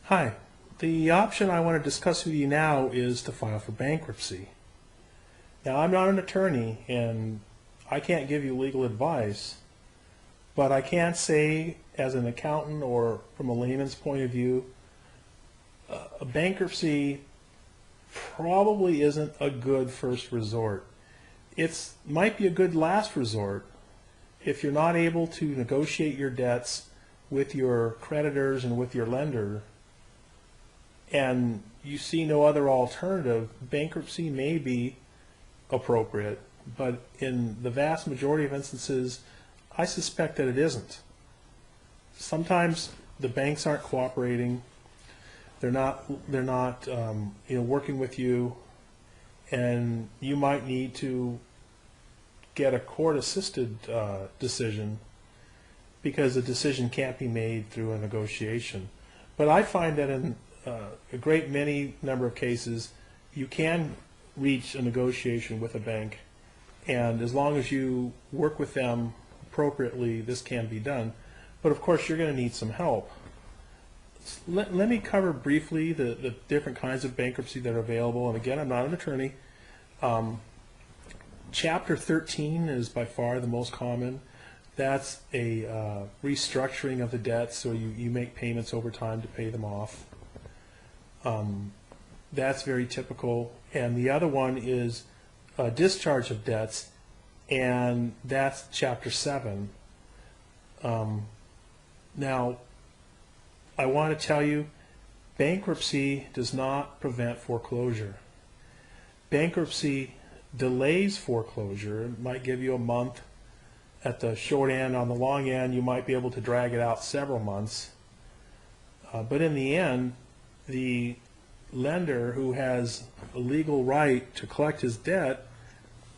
Hi. The option I want to discuss with you now is to file for bankruptcy. Now, I'm not an attorney and I can't give you legal advice, but I can say as an accountant or from a layman's point of view, a bankruptcy probably isn't a good first resort. It might be a good last resort if you're not able to negotiate your debts with your creditors and with your lender, and you see no other alternative. Bankruptcy may be appropriate, but in the vast majority of instances, I suspect that it isn't. Sometimes the banks aren't cooperating. They're not working with you, and you might need to get a court-assisted decision because the decision can't be made through a negotiation. But I find that in a great many number of cases, you can reach a negotiation with a bank, and as long as you work with them appropriately, this can be done. But of course, you're going to need some help. Let me cover briefly the different kinds of bankruptcy that are available. And again, I'm not an attorney. Chapter 13 is by far the most common. That's a restructuring of the debt, so you make payments over time to pay them off. That's very typical. And the other one is a discharge of debts, and that's Chapter 7. Now, I want to tell you, bankruptcy does not prevent foreclosure. Bankruptcy delays foreclosure. It might give you a month at the short end. On the long end, you might be able to drag it out several months. But in the end, the lender who has a legal right to collect his debt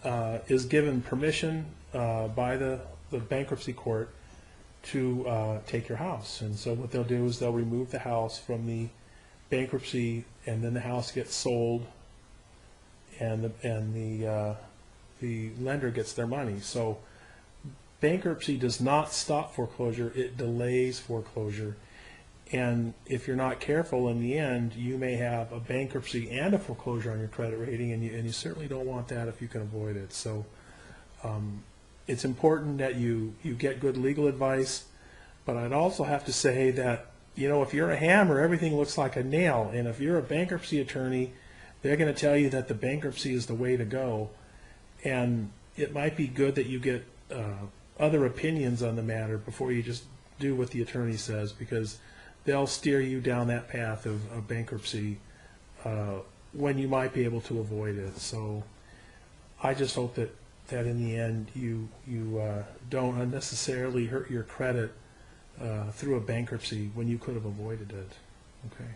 is given permission by the bankruptcy court to take your house. And so what they'll do is they'll remove the house from the bankruptcy, and then the house gets sold, and the lender gets their money. So bankruptcy does not stop foreclosure, it delays foreclosure. And if you're not careful, in the end, you may have a bankruptcy and a foreclosure on your credit rating, and you certainly don't want that if you can avoid it. So it's important that you get good legal advice, but I'd also have to say that, if you're a hammer, everything looks like a nail. And if you're a bankruptcy attorney, they're going to tell you that the bankruptcy is the way to go. And it might be good that you get other opinions on the matter before you just do what the attorney says, because they'll steer you down that path of bankruptcy when you might be able to avoid it. So I just hope that in the end you don't unnecessarily hurt your credit through a bankruptcy when you could have avoided it. Okay.